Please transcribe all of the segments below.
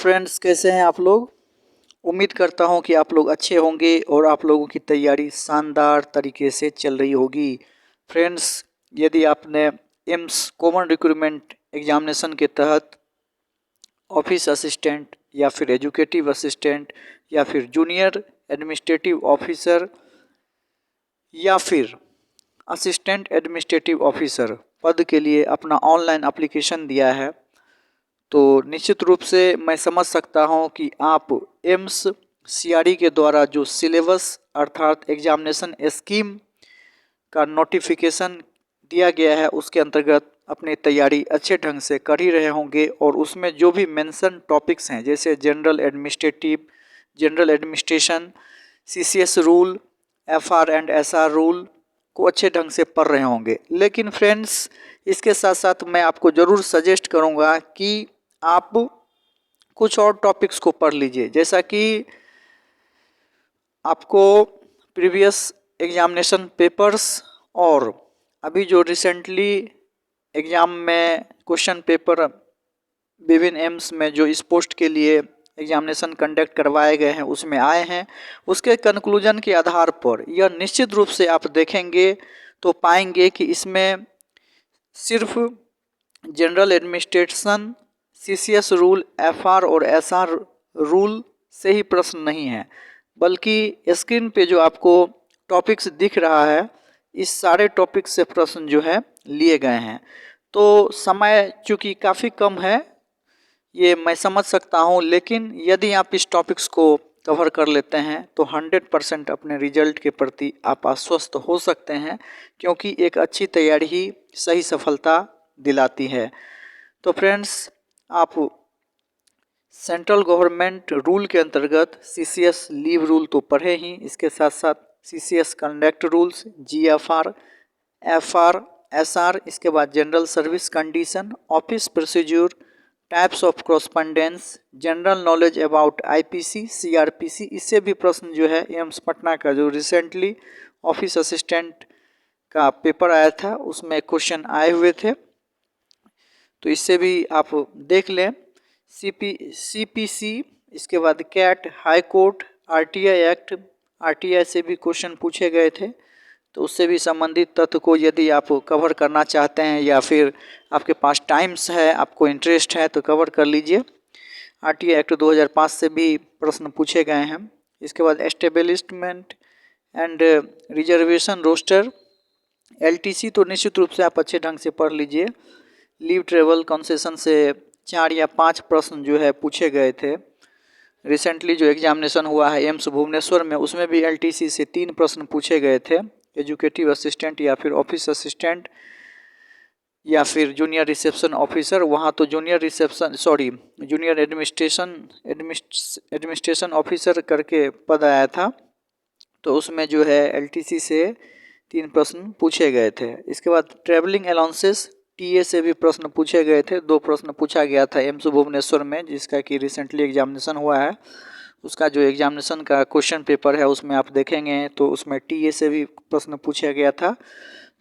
Friends, कैसे हैं आप लोग। उम्मीद करता हूं कि आप लोग अच्छे होंगे और आप लोगों की तैयारी शानदार तरीके से चल रही होगी। फ्रेंड्स, यदि आपने एम्स कॉमन रिक्रूटमेंट एग्जामिनेशन के तहत ऑफिस असिस्टेंट या फिर एजुकेटिव असिस्टेंट या फिर जूनियर एडमिनिस्ट्रेटिव ऑफिसर या फिर असिस्टेंट एडमिनिस्ट्रेटिव ऑफिसर पद के लिए अपना ऑनलाइन एप्लीकेशन दिया है, तो निश्चित रूप से मैं समझ सकता हूं कि आप एम्स सीआरई के द्वारा जो सिलेबस अर्थात एग्जामिनेशन स्कीम का नोटिफिकेशन दिया गया है उसके अंतर्गत अपनी तैयारी अच्छे ढंग से कर ही रहे होंगे। और उसमें जो भी मेंशन टॉपिक्स हैं जैसे general administration, CCS rule, FR and SR rule को अच्छे ढंग से पढ़ रहे होंगे। लेकिन फ्रेंड्स, इसके साथ साथ मैं आपको ज़रूर सजेस्ट करूंगा कि आप कुछ और टॉपिक्स को पढ़ लीजिए, जैसा कि आपको प्रीवियस एग्जामिनेशन पेपर्स और अभी जो रिसेंटली एग्ज़ाम में क्वेश्चन पेपर विभिन्न एम्स में जो इस पोस्ट के लिए एग्जामिनेशन कंडक्ट करवाए गए हैं उसमें आए हैं, उसके कंक्लूजन के आधार पर यह निश्चित रूप से आप देखेंगे तो पाएंगे कि इसमें सिर्फ general administration, CCS rule, FR और एसआर रूल से ही प्रश्न नहीं है, बल्कि स्क्रीन पे जो आपको टॉपिक्स दिख रहा है इस सारे टॉपिक से प्रश्न जो है लिए गए हैं। तो समय चूँकि काफ़ी कम है ये मैं समझ सकता हूँ, लेकिन यदि आप इस टॉपिक्स को कवर कर लेते हैं तो 100% अपने रिजल्ट के प्रति आप आश्वस्त हो सकते हैं, क्योंकि एक अच्छी तैयारी ही सही सफलता दिलाती है। तो फ्रेंड्स, आप सेंट्रल गवर्नमेंट रूल के अंतर्गत सीसीएस लीव रूल तो पढ़े ही, इसके साथ साथ CCS conduct rules, GFR, FR, SR, इसके बाद general service condition, office procedure, types of correspondence, general knowledge about IPC, CrPC, इससे भी प्रश्न जो है एम्स पटना का जो रिसेंटली ऑफिस असिस्टेंट का पेपर आया था उसमें क्वेश्चन आए हुए थे, तो इससे भी आप देख लें। सीपीसी, इसके बाद CAT, high court, RTI act, RTI से भी क्वेश्चन पूछे गए थे, तो उससे भी संबंधित तथ्य को यदि आप कवर करना चाहते हैं या फिर आपके पास टाइम्स है, आपको इंटरेस्ट है, तो कवर कर लीजिए। आरटीआई एक्ट 2005 से भी प्रश्न पूछे गए हैं। इसके बाद establishment and reservation roster, LTC, तो निश्चित रूप से आप अच्छे ढंग से पढ़ लीजिए। लीव ट्रेवल कंसेशन से 4 या 5 प्रश्न जो है पूछे गए थे। रिसेंटली जो एग्जामिनेशन हुआ है एम्स भुवनेश्वर में उसमें भी एलटीसी से 3 प्रश्न पूछे गए थे। एजुकेटिव असिस्टेंट या फिर ऑफिस असिस्टेंट या फिर जूनियर रिसेप्शन ऑफिसर, वहाँ तो जूनियर एडमिनिस्ट्रेशन ऑफिसर करके पद आया था, तो उसमें जो है एलटीसी से 3 प्रश्न पूछे गए थे। इसके बाद ट्रैवलिंग अलाउंसेस, टीए से भी प्रश्न पूछे गए थे। 2 प्रश्न पूछा गया था एम्स भुवनेश्वर में, जिसका कि रिसेंटली एग्जामिनेशन हुआ है, उसका जो एग्जामिनेशन का क्वेश्चन पेपर है उसमें आप देखेंगे तो उसमें टीए से भी प्रश्न पूछा गया था।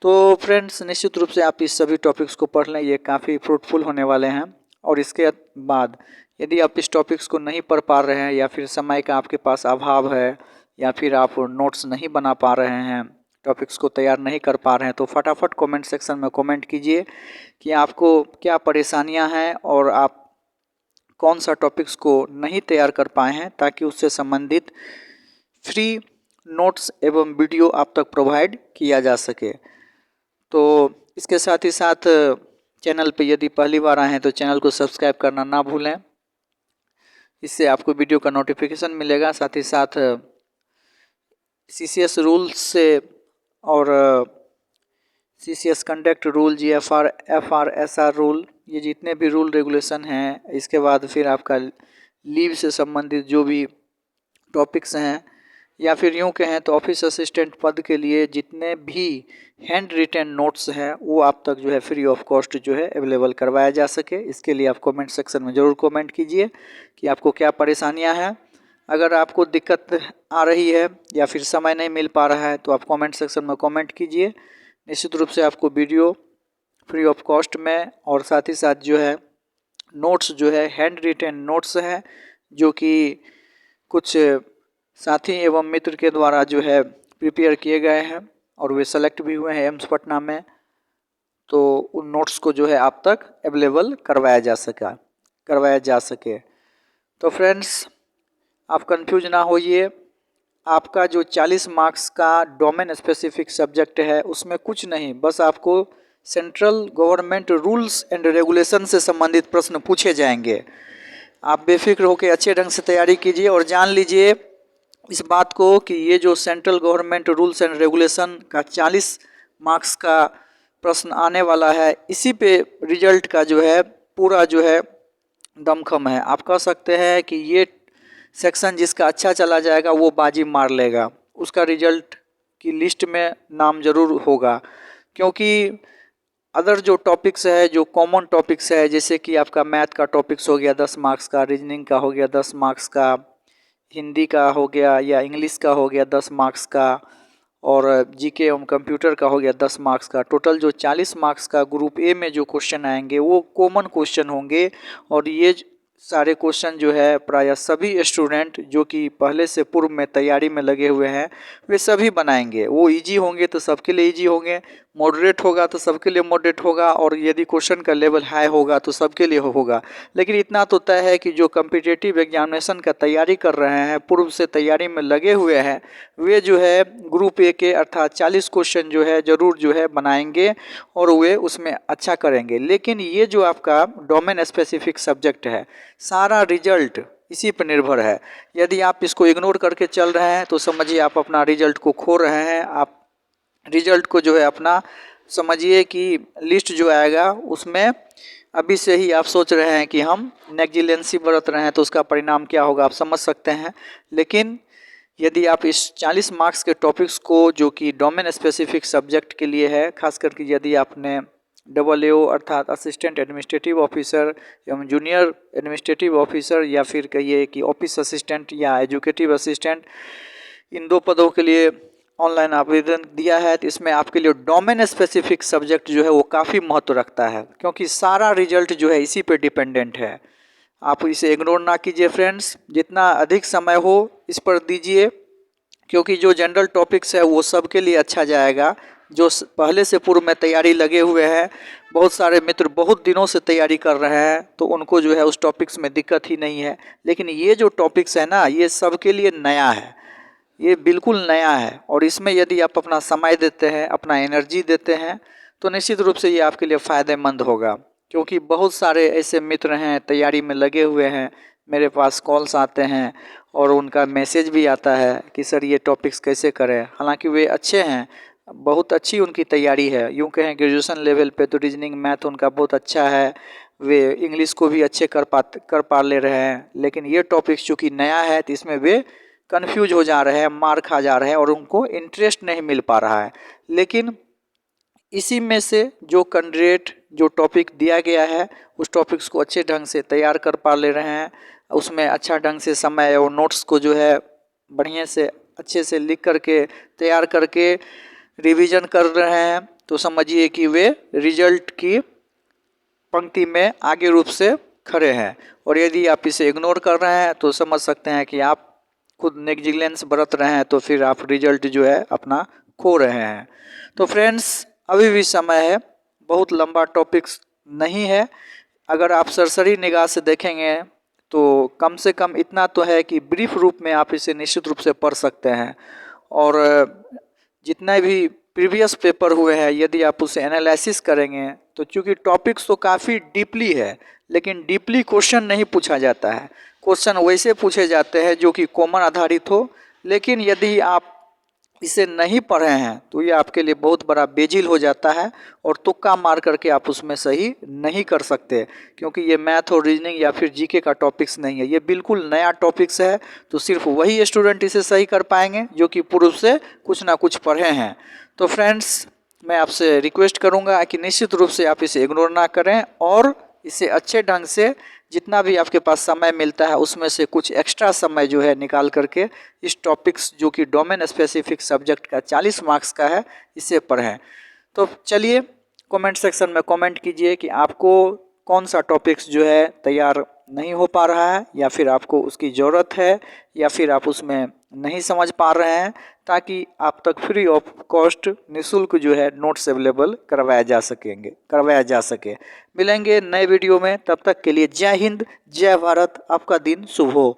तो फ्रेंड्स, निश्चित रूप से आप इस सभी टॉपिक्स को पढ़ लें, ये काफ़ी फ्रूटफुल होने वाले हैं। और इसके बाद यदि आप इस टॉपिक्स को नहीं पढ़ पा रहे हैं या फिर समय का आपके पास अभाव है या फिर आप नोट्स नहीं बना पा रहे हैं, टॉपिक्स को तैयार नहीं कर पा रहे हैं, तो फटाफट कमेंट सेक्शन में कमेंट कीजिए कि आपको क्या परेशानियां हैं और आप कौन सा टॉपिक्स को नहीं तैयार कर पाए हैं, ताकि उससे संबंधित फ्री नोट्स एवं वीडियो आप तक प्रोवाइड किया जा सके। तो इसके साथ ही साथ चैनल पे यदि पहली बार आए हैं तो चैनल को सब्सक्राइब करना ना भूलें, इससे आपको वीडियो का नोटिफिकेशन मिलेगा। साथ ही साथ सीसीएस रूल्स से और CCS conduct rule, GFR, FR, SR rule, ये जितने भी रूल रेगुलेशन हैं, इसके बाद फिर आपका लीव से संबंधित जो भी टॉपिक्स हैं, या फिर यूँ कहें तो ऑफिस असिस्टेंट पद के लिए जितने भी हैंड रिटन नोट्स हैं वो आप तक जो है फ्री ऑफ कॉस्ट जो है अवेलेबल करवाया जा सके। इसके लिए आप कमेंट सेक्शन में ज़रूर कमेंट कीजिए कि आपको क्या परेशानियां हैं। अगर आपको दिक्कत आ रही है या फिर समय नहीं मिल पा रहा है तो आप कमेंट सेक्शन में कमेंट कीजिए। निश्चित रूप से आपको वीडियो फ्री ऑफ कॉस्ट में और साथ ही साथ जो है नोट्स जो है हैंड रिटेन नोट्स हैं, जो कि कुछ साथी एवं मित्र के द्वारा जो है प्रिपेयर किए गए हैं और वे सेलेक्ट भी हुए हैं एम्स पटना में। तो उन नोट्स को जो है आप तक अवेलेबल करवाया जा सके। तो फ्रेंड्स, आप कंफ्यूज ना होइए। आपका जो 40 मार्क्स का डोमेन स्पेसिफिक सब्जेक्ट है उसमें कुछ नहीं, बस आपको central government rules and regulation से संबंधित प्रश्न पूछे जाएंगे। आप बेफिक्र होकर अच्छे ढंग से तैयारी कीजिए और जान लीजिए इस बात को कि ये जो central government rules and regulation का 40 मार्क्स का प्रश्न आने वाला है, इसी पे रिजल्ट का जो है पूरा जो है दमखम है। आप कह सकते हैं कि ये सेक्शन जिसका अच्छा चला जाएगा वो बाजी मार लेगा, उसका रिजल्ट की लिस्ट में नाम जरूर होगा। क्योंकि अदर जो टॉपिक्स है, जो कॉमन टॉपिक्स है, जैसे कि आपका मैथ का टॉपिक्स हो गया 10 मार्क्स का, रीजनिंग का हो गया 10 मार्क्स का, हिंदी का हो गया या इंग्लिश का हो गया 10 मार्क्स का, और जीके एवं कंप्यूटर का हो गया 10 मार्क्स का। टोटल जो 40 मार्क्स का ग्रुप ए में जो क्वेश्चन आएंगे वो कॉमन क्वेश्चन होंगे। और ये सारे क्वेश्चन जो है प्रायः सभी स्टूडेंट जो कि पहले से पूर्व में तैयारी में लगे हुए हैं वे सभी बनाएंगे। वो इजी होंगे तो सबके लिए इजी होंगे, मॉडरेट होगा तो सबके लिए मॉडरेट होगा, और यदि क्वेश्चन का लेवल हाई होगा तो सबके लिए होगा। लेकिन इतना तो तय है कि जो कम्पिटिटिव एग्जामिनेशन का तैयारी कर रहे हैं, पूर्व से तैयारी में लगे हुए हैं, वे जो है ग्रुप ए के अर्थात 40 क्वेश्चन जो है ज़रूर जो है बनाएंगे और वे उसमें अच्छा करेंगे। लेकिन ये जो आपका डोमेन स्पेसिफिक सब्जेक्ट है, सारा रिजल्ट इसी पर निर्भर है। यदि आप इसको इग्नोर करके चल रहे हैं तो समझिए आप अपना रिजल्ट को खो रहे हैं। आप रिजल्ट को जो है अपना समझिए कि लिस्ट जो आएगा उसमें अभी से ही आप सोच रहे हैं कि हम नेग्लिजेंसी बरत रहे हैं तो उसका परिणाम क्या होगा आप समझ सकते हैं। लेकिन यदि आप इस 40 मार्क्स के टॉपिक्स को जो कि डोमेन स्पेसिफिक सब्जेक्ट के लिए है, खास करके यदि आपने AAO अर्थात असिस्टेंट एडमिनिस्ट्रेटिव ऑफिसर एवं जूनियर एडमिनिस्ट्रेटिव ऑफिसर, या फिर कहिए कि ऑफिस असिस्टेंट या एजुकेटिव असिस्टेंट, इन 2 पदों के लिए ऑनलाइन आवेदन दिया है, तो इसमें आपके लिए डोमेन स्पेसिफिक सब्जेक्ट जो है वो काफ़ी महत्व रखता है, क्योंकि सारा रिजल्ट जो है इसी पे डिपेंडेंट है। आप इसे इग्नोर ना कीजिए फ्रेंड्स, जितना अधिक समय हो इस पर दीजिए, क्योंकि जो जनरल टॉपिक्स है वो सबके लिए अच्छा जाएगा। जो पहले से पूर्व में तैयारी लगे हुए हैं, बहुत सारे मित्र बहुत दिनों से तैयारी कर रहे हैं, तो उनको जो है उस टॉपिक्स में दिक्कत ही नहीं है। लेकिन ये जो टॉपिक्स है ना, ये सबके लिए नया है, ये बिल्कुल नया है, और इसमें यदि आप अपना समय देते हैं, अपना एनर्जी देते हैं, तो निश्चित रूप से ये आपके लिए फ़ायदेमंद होगा। क्योंकि बहुत सारे ऐसे मित्र हैं तैयारी में लगे हुए हैं, मेरे पास कॉल्स आते हैं और उनका मैसेज भी आता है कि सर ये टॉपिक्स कैसे करें। हालांकि वे अच्छे हैं, बहुत अच्छी उनकी तैयारी है, यूँ कहें ग्रेजुएशन लेवल पे तो रीजनिंग मैथ उनका बहुत अच्छा है, वे इंग्लिश को भी अच्छे कर पा ले रहे हैं। लेकिन ये टॉपिक्स चूँकि नया है तो इसमें वे कन्फ्यूज हो जा रहे हैं, मार खा जा रहे हैं और उनको इंटरेस्ट नहीं मिल पा रहा है। लेकिन इसी में से जो कैंडिडेट जो टॉपिक दिया गया है उस टॉपिक्स को अच्छे ढंग से तैयार कर पा ले रहे हैं, उसमें अच्छा ढंग से समय और नोट्स को जो है बढ़िया से अच्छे से लिख करके तैयार करके रिवीजन कर रहे हैं, तो समझिए कि वे रिजल्ट की पंक्ति में आगे रूप से खड़े हैं। और यदि आप इसे इग्नोर कर रहे हैं तो समझ सकते हैं कि आप खुद नेग्लिजेंस बरत रहे हैं, तो फिर आप रिजल्ट जो है अपना खो रहे हैं। तो फ्रेंड्स, अभी भी समय है, बहुत लंबा टॉपिक्स नहीं है। अगर आप सरसरी निगाह से देखेंगे तो कम से कम इतना तो है कि ब्रीफ रूप में आप इसे निश्चित रूप से पढ़ सकते हैं। और जितने भी प्रीवियस पेपर हुए हैं यदि आप उसे एनालिसिस करेंगे तो चूँकि टॉपिक्स तो काफ़ी डीपली है, लेकिन डीपली क्वेश्चन नहीं पूछा जाता है। क्वेश्चन वैसे पूछे जाते हैं जो कि कॉमन आधारित हो। लेकिन यदि आप इसे नहीं पढ़े हैं तो ये आपके लिए बहुत बड़ा बेजिल हो जाता है और तुक्का मार करके आप उसमें सही नहीं कर सकते, क्योंकि ये मैथ और रीजनिंग या फिर जीके का टॉपिक्स नहीं है, ये बिल्कुल नया टॉपिक्स है। तो सिर्फ वही स्टूडेंट इसे सही कर पाएंगे जो कि पूर्व से कुछ ना कुछ पढ़े हैं। तो फ्रेंड्स, मैं आपसे रिक्वेस्ट करूँगा कि निश्चित रूप से आप इसे इग्नोर ना करें और इसे अच्छे ढंग से जितना भी आपके पास समय मिलता है उसमें से कुछ एक्स्ट्रा समय जो है निकाल करके इस टॉपिक्स जो कि डोमेन स्पेसिफिक सब्जेक्ट का 40 मार्क्स का है इसे पढ़ें। तो चलिए कमेंट सेक्शन में कमेंट कीजिए कि आपको कौन सा टॉपिक्स जो है तैयार नहीं हो पा रहा है, या फिर आपको उसकी ज़रूरत है, या फिर आप उसमें नहीं समझ पा रहे हैं, ताकि आप तक फ्री ऑफ कॉस्ट निःशुल्क जो है नोट्स अवेलेबल करवाया जा सके। मिलेंगे नए वीडियो में, तब तक के लिए जय हिंद, जय भारत, आपका दिन शुभ हो।